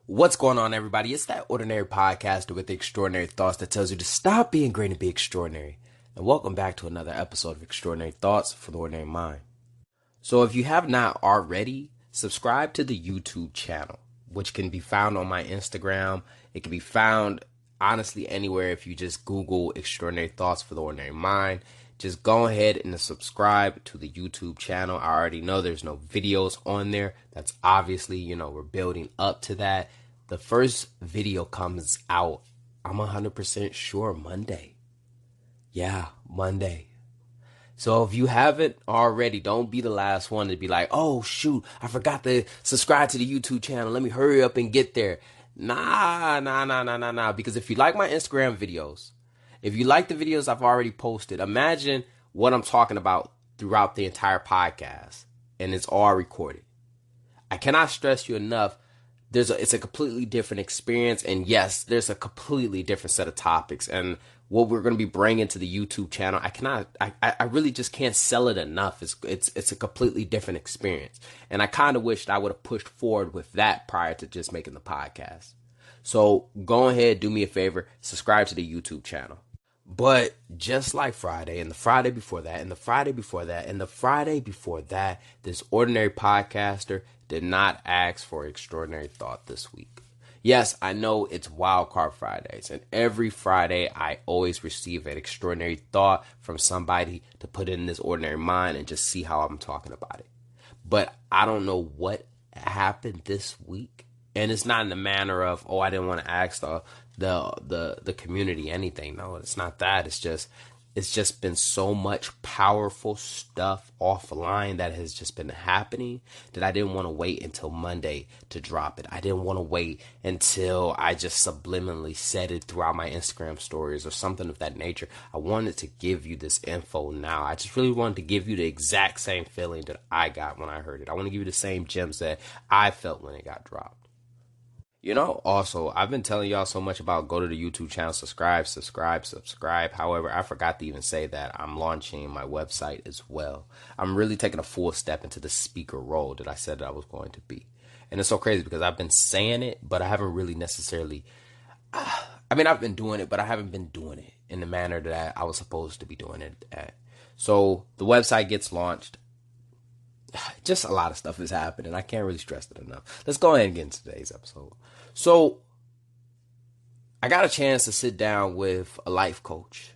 What's going on, everybody? It's that ordinary podcaster with extraordinary thoughts that tells you to stop being great and be extraordinary. And welcome back to another episode of Extraordinary Thoughts for the Ordinary Mind. So if you have not already, subscribe to the YouTube channel, which can be found on my Instagram. It can be found, honestly, anywhere if you just Google Extraordinary Thoughts for the Ordinary Mind. Just go ahead and subscribe to the YouTube channel. I already know there's no videos on there. That's obviously, we're building up to that. The first video comes out, I'm 100% sure, Monday. Yeah, Monday. So if you haven't already, don't be the last one to be like, oh, shoot, I forgot to subscribe to the YouTube channel. Let me hurry up and get there. Nah. Because if you like my Instagram videos, if you like the videos I've already posted, imagine what I'm talking about throughout the entire podcast, and it's all recorded. I cannot stress you enough. It's a completely different experience, and yes, there's a completely different set of topics, and what we're going to be bringing to the YouTube channel, I really just can't sell it enough. It's a completely different experience, and I kind of wished I would have pushed forward with that prior to just making the podcast. So go ahead, do me a favor, subscribe to the YouTube channel. But just like Friday and the Friday before that and the Friday before that and the Friday before that, this ordinary podcaster did not ask for extraordinary thought this week. Yes, I know it's Wild Card Fridays, and every Friday I always receive an extraordinary thought from somebody to put in this ordinary mind and just see how I'm talking about it. But I don't know what happened this week. And it's not in the manner of, oh, I didn't want to ask the community anything. No, it's not that. It's just been so much powerful stuff offline that has just been happening that I didn't want to wait until Monday to drop it. I didn't want to wait until I just subliminally said it throughout my Instagram stories or something of that nature. I wanted to give you this info now. I just really wanted to give you the exact same feeling that I got when I heard it. I want to give you the same gems that I felt when it got dropped. Also, I've been telling y'all so much about go to the YouTube channel, subscribe. However, I forgot to even say that I'm launching my website as well. I'm really taking a full step into the speaker role that I said that I was going to be. And it's so crazy because I've been saying it, but I haven't really necessarily, I've been doing it, but I haven't been doing it in the manner that I was supposed to be doing it at. So the website gets launched. Just a lot of stuff is happening. I can't really stress it enough. Let's go ahead and get into today's episode. So I got a chance to sit down with a life coach,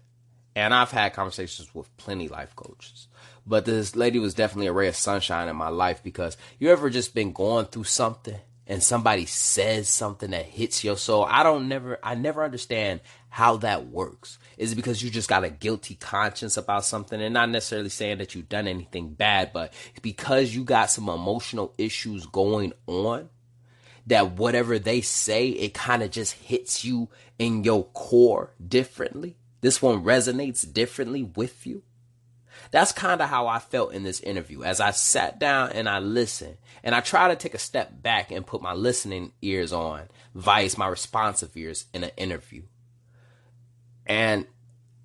and I've had conversations with plenty of life coaches, but this lady was definitely a ray of sunshine in my life because you ever just been going through something and somebody says something that hits your soul? I never understand how that works. Is it because you just got a guilty conscience about something, and not necessarily saying that you've done anything bad, but because you got some emotional issues going on, that whatever they say, it kind of just hits you in your core differently? This one resonates differently with you? That's kind of how I felt in this interview. As I sat down and I listened, and I try to take a step back and put my listening ears on, vice my responsive ears in an interview. And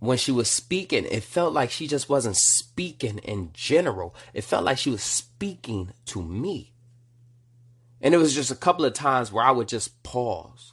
when she was speaking, it felt like she just wasn't speaking in general. It felt like she was speaking to me. And it was just a couple of times where I would just pause,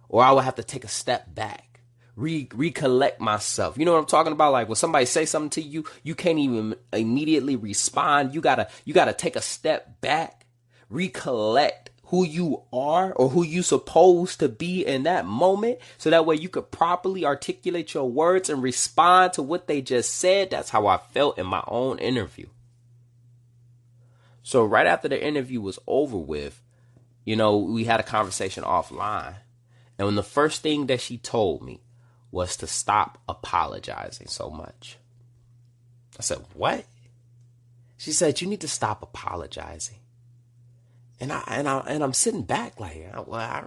or I would have to take a step back, recollect myself. You know what I'm talking about? Like when somebody say something to you, you can't even immediately respond. You gotta take a step back, recollect who you are or who you supposed to be in that moment, so that way you could properly articulate your words and respond to what they just said. That's how I felt in my own interview. So right after the interview was over with, we had a conversation offline. And when the first thing that she told me was to stop apologizing so much. I said, what? She said, you need to stop apologizing. And I'm sitting back like, well, I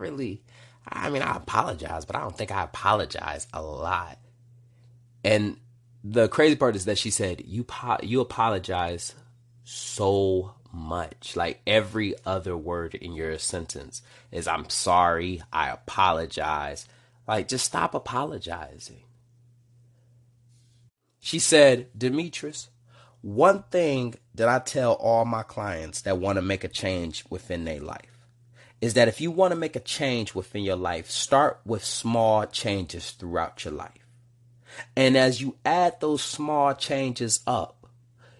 apologize, but I don't think I apologize a lot. And the crazy part is that she said, you apologize so much. Like every other word in your sentence is, I'm sorry, I apologize. Like, just stop apologizing. She said, Demetrius, one thing that I tell all my clients that want to make a change within their life is that if you want to make a change within your life, start with small changes throughout your life. And as you add those small changes up,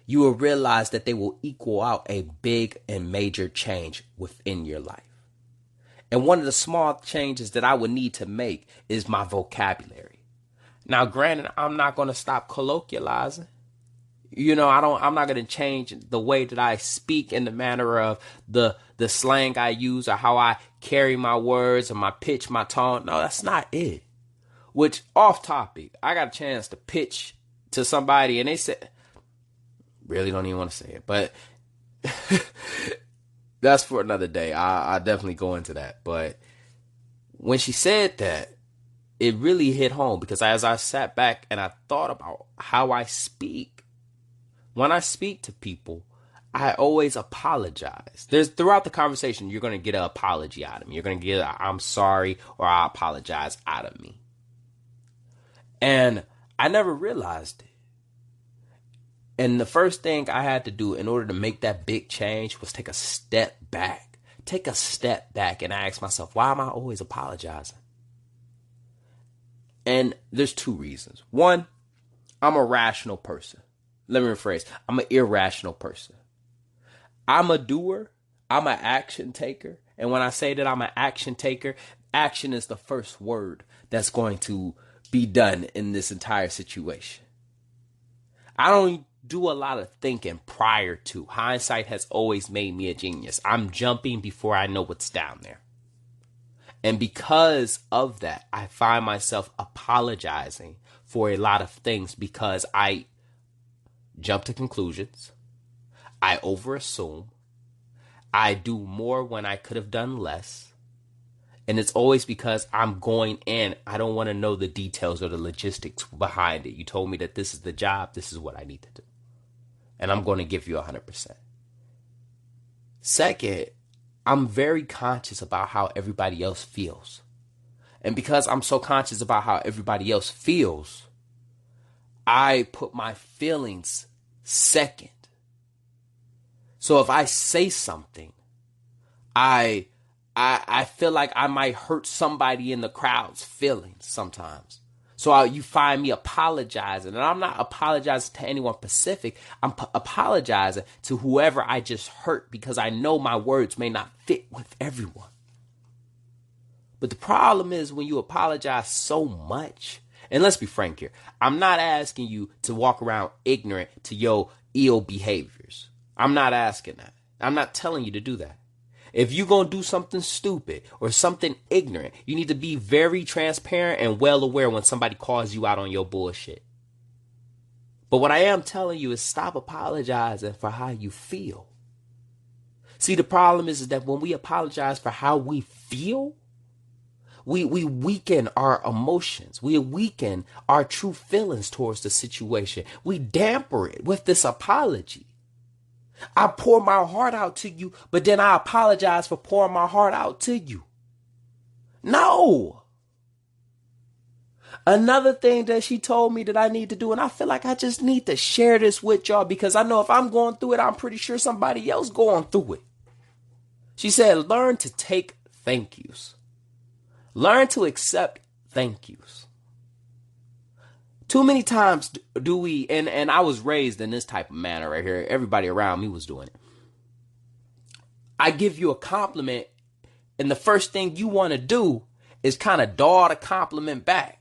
you will realize that they will equal out a big and major change within your life. And one of the small changes that I would need to make is my vocabulary. Now, granted, I'm not going to stop colloquializing. I'm not going to change the way that I speak in the manner of the slang I use or how I carry my words or my pitch, my tone. No, that's not it. Which, off topic, I got a chance to pitch to somebody and they said, really don't even want to say it, but that's for another day. I definitely go into that. But when she said that, it really hit home because as I sat back and I thought about how I speak, when I speak to people, I always apologize. Throughout the conversation, you're going to get an apology out of me. You're going to get a I'm sorry or I apologize out of me. And I never realized it. And the first thing I had to do in order to make that big change was take a step back. Take a step back and ask myself, why am I always apologizing? And there's two reasons. One, I'm a rational person. Let me rephrase. I'm an irrational person. I'm a doer. I'm an action taker. And when I say that I'm an action taker, action is the first word that's going to be done in this entire situation. I don't do a lot of thinking prior to. Hindsight has always made me a genius. I'm jumping before I know what's down there. And because of that, I find myself apologizing for a lot of things because I jump to conclusions. I overassume. I do more when I could have done less. And it's always because I'm going in. I don't want to know the details or the logistics behind it. You told me that this is the job. This is what I need to do. And I'm going to give you 100%. Second, I'm very conscious about how everybody else feels. And because I'm so conscious about how everybody else feels, I put my feelings second. So if I say something, I feel like I might hurt somebody in the crowd's feelings sometimes. So you find me apologizing, and I'm not apologizing to anyone specific. I'm apologizing to whoever I just hurt because I know my words may not fit with everyone. But the problem is when you apologize so much, and let's be frank here, I'm not asking you to walk around ignorant to your ill behaviors. I'm not asking that. I'm not telling you to do that. If you're going to do something stupid or something ignorant, you need to be very transparent and well aware when somebody calls you out on your bullshit. But what I am telling you is stop apologizing for how you feel. See, the problem is that when we apologize for how we feel, we weaken our emotions. We weaken our true feelings towards the situation. We damper it with this apology. I pour my heart out to you, but then I apologize for pouring my heart out to you. No. Another thing that she told me that I need to do, and I feel like I just need to share this with y'all because I know if I'm going through it, I'm pretty sure somebody else going through it. She said, learn to take thank yous. Learn to accept thank yous. Too many times do we, and I was raised in this type of manner right here. Everybody around me was doing it. I give you a compliment, and the first thing you want to do is kind of dawd the compliment back.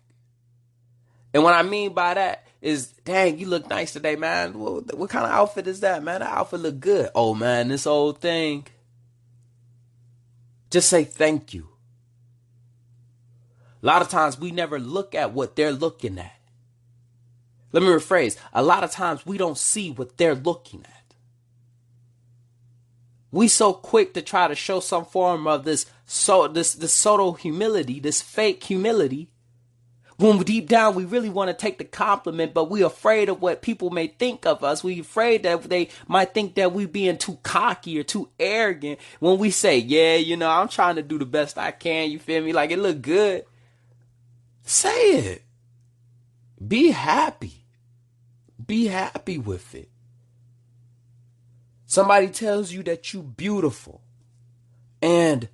And what I mean by that is, dang, you look nice today, man. What kind of outfit is that, man? That outfit look good. Oh, man, this old thing. Just say thank you. A lot of times we never look at what they're looking at. Let me rephrase. A lot of times we don't see what they're looking at. We so quick to try to show some form of this subtle humility, this fake humility, when deep down we really want to take the compliment, but we're afraid of what people may think of us. We're afraid that they might think that we're being too cocky or too arrogant when we say, yeah, I'm trying to do the best I can. You feel me? Like it look good. Say it. Be happy. Be happy with it. Somebody tells you that you're beautiful and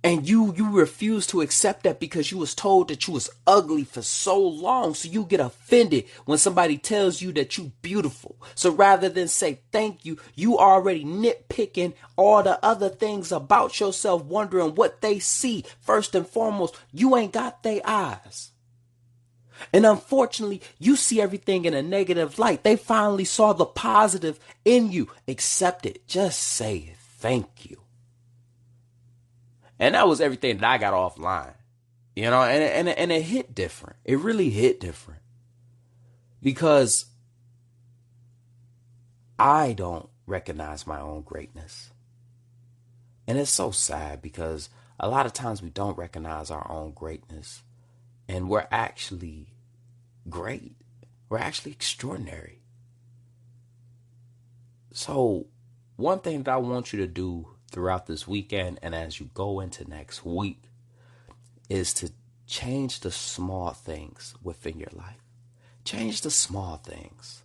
And you refuse to accept that because you was told that you was ugly for so long. So you get offended when somebody tells you that you beautiful. So rather than say thank you, you already nitpicking all the other things about yourself, wondering what they see. First and foremost, you ain't got their eyes. And unfortunately, you see everything in a negative light. They finally saw the positive in you. Accept it. Just say thank you. And that was everything that I got offline, and it hit different. It really hit different because I don't recognize my own greatness. And it's so sad because a lot of times we don't recognize our own greatness, and we're actually great. We're actually extraordinary. So one thing that I want you to do throughout this weekend and as you go into next week is to change the small things within your life. Change the small things.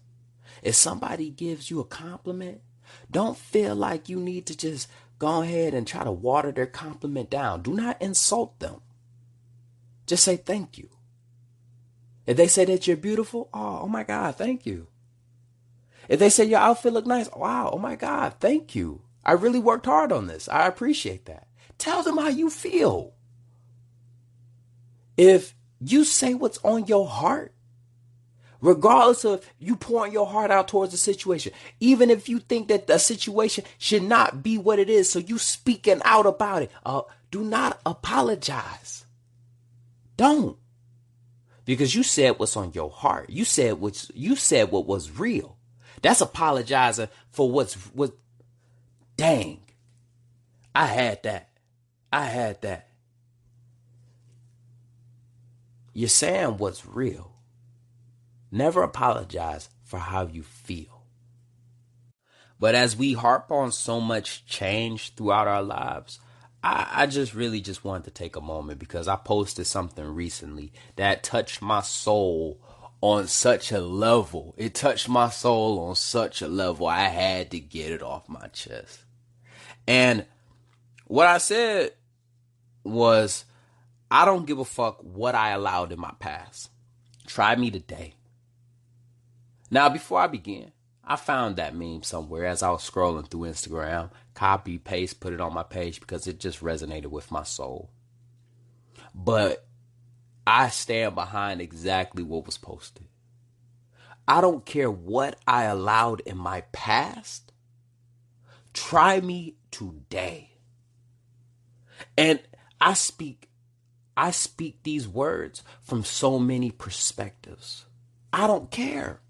If somebody gives you a compliment, don't feel like you need to just go ahead and try to water their compliment down. Do not insult them. Just say thank you. If they say that you're beautiful, oh my God, thank you. If they say your outfit look nice, wow, oh my God, thank you. I really worked hard on this. I appreciate that. Tell them how you feel. If you say what's on your heart, regardless of you pouring your heart out towards the situation, even if you think that the situation should not be what it is, so you speaking out about it, do not apologize. Don't. Because you said what's on your heart. You said what was real. That's apologizing for what. Dang. I had that. You're saying what's real. Never apologize for how you feel. But as we harp on so much change throughout our lives, I just wanted to take a moment because I posted something recently that touched my soul on such a level. It touched my soul on such a level. I had to get it off my chest. And what I said was, I don't give a fuck what I allowed in my past. Try me today. Now, before I begin, I found that meme somewhere as I was scrolling through Instagram. Copy, paste, put it on my page because it just resonated with my soul. But I stand behind exactly what was posted. I don't care what I allowed in my past. Try me today. And I speak these words from so many perspectives. I don't care.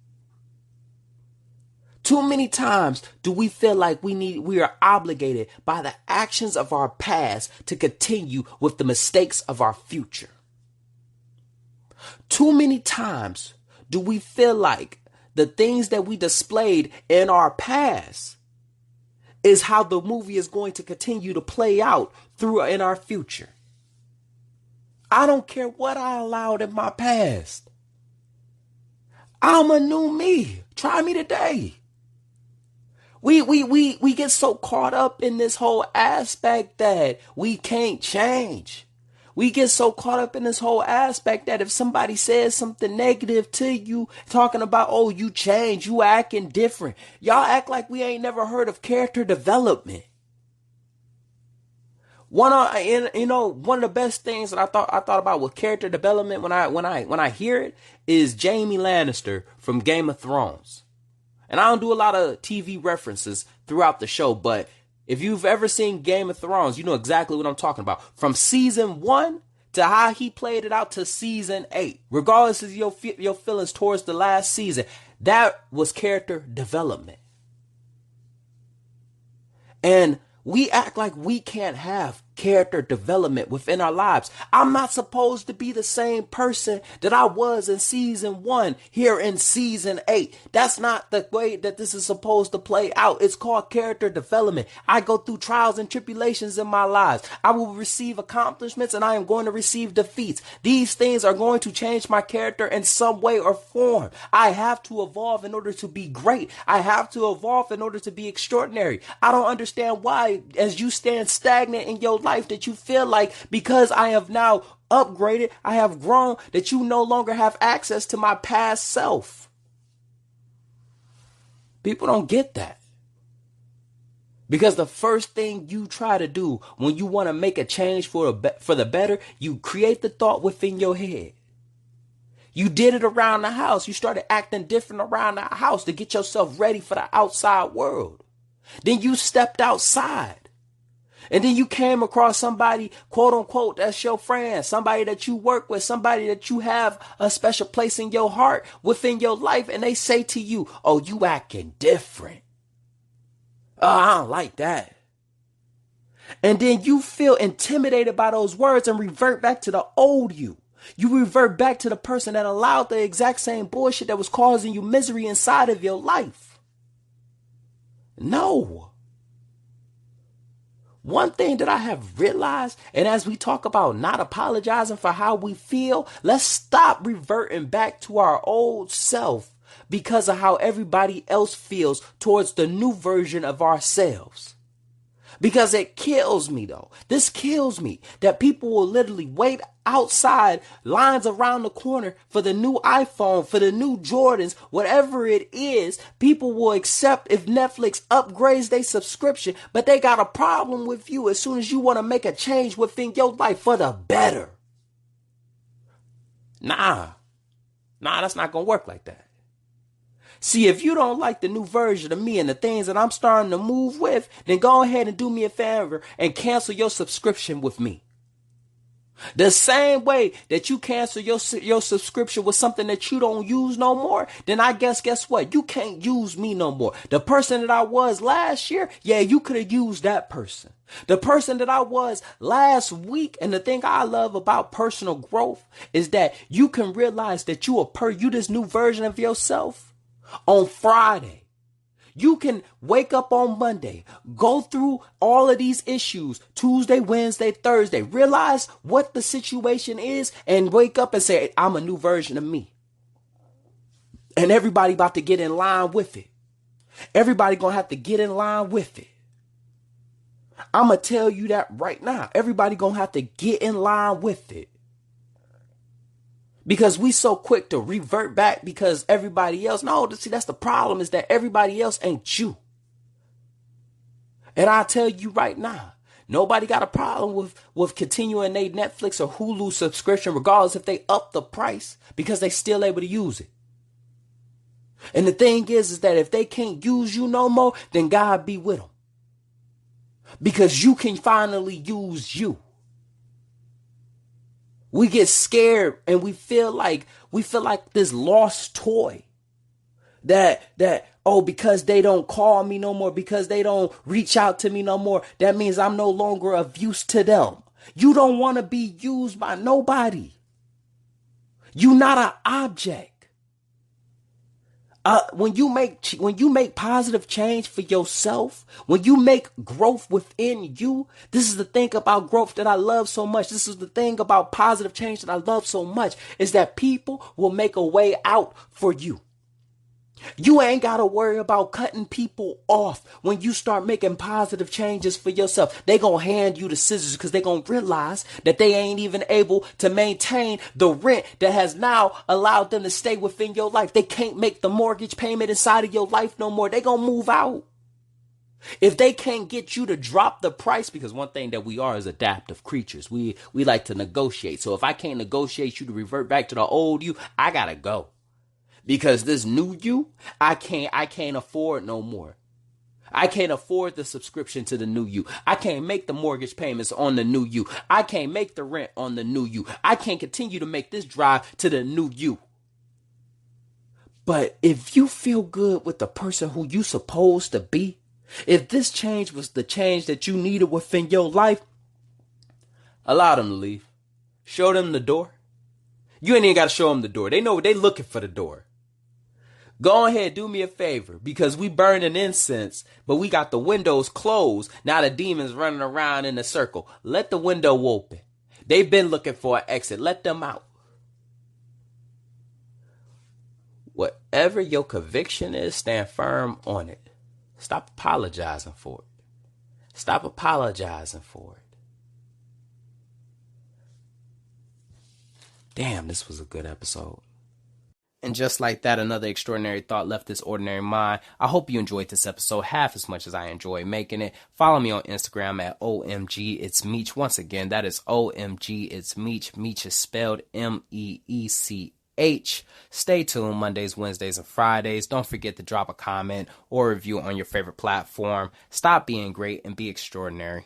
Too many times do we feel like we are obligated by the actions of our past to continue with the mistakes of our future. Too many times do we feel like the things that we displayed in our past is how the movie is going to continue to play out in our future. I don't care what I allowed in my past. I'm a new me. Try me today. We get so caught up in this whole aspect that we can't change. We get so caught up in this whole aspect that if somebody says something negative to you, talking about, oh, you changed, you acting different. Y'all act like we ain't never heard of character development. One of the best things that I thought about with character development when I hear it is Jaime Lannister from Game of Thrones. And I don't do a lot of TV references throughout the show, but if you've ever seen Game of Thrones, you know exactly what I'm talking about. From season 1 to how he played it out to season 8, regardless of your feelings towards the last season, that was character development. And we act like we can't have character development within our lives. I'm not supposed to be the same person that I was in season 1 here in season 8. That's not the way that this is supposed to play out. It's called character development. I go through trials and tribulations in my lives. I will receive accomplishments and I am going to receive defeats. These things are going to change my character in some way or form. I have to evolve in order to be great. I have to evolve in order to be extraordinary. I don't understand why, as you stand stagnant in your life that you feel like because I have now upgraded, I have grown, that you no longer have access to my past self. People don't get that. Because the first thing you try to do when you want to make a change for the better, you create the thought within your head. You did it around the house. You started acting different around the house to get yourself ready for the outside world. Then you stepped outside. And then you came across somebody, quote unquote, that's your friend, somebody that you work with, somebody that you have a special place in your heart within your life. And they say to you, oh, you acting different. Oh, I don't like that. And then you feel intimidated by those words and revert back to the old you. You revert back to the person that allowed the exact same bullshit that was causing you misery inside of your life. No. One thing that I have realized, and as we talk about not apologizing for how we feel, let's stop reverting back to our old self because of how everybody else feels towards the new version of ourselves. Because it kills me, though. This kills me that people will literally wait outside lines around the corner for the new iPhone, for the new Jordans, whatever it is. People will accept if Netflix upgrades their subscription, but they got a problem with you as soon as you want to make a change within your life for the better. Nah, that's not going to work like that. See, if you don't like the new version of me and the things that I'm starting to move with, then go ahead and do me a favor and cancel your subscription with me. The same way that you cancel your subscription with something that you don't use no more, then I guess what? You can't use me no more. The person that I was last year, yeah, you could have used that person. The person that I was last week, and the thing I love about personal growth is that you can realize that you this new version of yourself on Friday. You can wake up on Monday, go through all of these issues, Tuesday, Wednesday, Thursday, realize what the situation is and wake up and say, I'm a new version of me. And everybody about to get in line with it. Everybody gonna have to get in line with it. I'm gonna tell you that right now. Everybody gonna have to get in line with it. Because we so quick to revert back because everybody else. No, see, that's the problem, is that everybody else ain't you. And I tell you right now, nobody got a problem with continuing their Netflix or Hulu subscription, regardless if they up the price, because they still able to use it. And the thing is that if they can't use you no more, then God be with them. Because you can finally use you. We get scared and we feel like this lost toy that, oh, because they don't call me no more, because they don't reach out to me no more, that means I'm no longer of use to them. You don't want to be used by nobody. You're not an object. When you make positive change for yourself, when you make growth within you, this is the thing about growth that I love so much. This is the thing about positive change that I love so much, is that people will make a way out for you. You ain't got to worry about cutting people off when you start making positive changes for yourself. They going to hand you the scissors because they going to realize that they ain't even able to maintain the rent that has now allowed them to stay within your life. They can't make the mortgage payment inside of your life no more. They going to move out. If they can't get you to drop the price, because one thing that we are is adaptive creatures. We like to negotiate. So if I can't negotiate you to revert back to the old you, I got to go. Because this new you, I can't afford no more. I can't afford the subscription to the new you. I can't make the mortgage payments on the new you. I can't make the rent on the new you. I can't continue to make this drive to the new you. But if you feel good with the person who you supposed to be, if this change was the change that you needed within your life, allow them to leave. Show them the door. You ain't even got to show them the door. They know they looking for the door. Go ahead, do me a favor, because we burning incense, but we got the windows closed. Now the demons running around in a circle. Let the window open. They've been looking for an exit. Let them out. Whatever your conviction is, stand firm on it. Stop apologizing for it. Stop apologizing for it. Damn, this was a good episode. And just like that, another extraordinary thought left this ordinary mind. I hope you enjoyed this episode half as much as I enjoyed making it. Follow me on Instagram at OMG It's Meech. Once again, that is OMG It's Meech. Meech is spelled MEECH. Stay tuned Mondays, Wednesdays, and Fridays. Don't forget to drop a comment or review on your favorite platform. Stop being great and be extraordinary.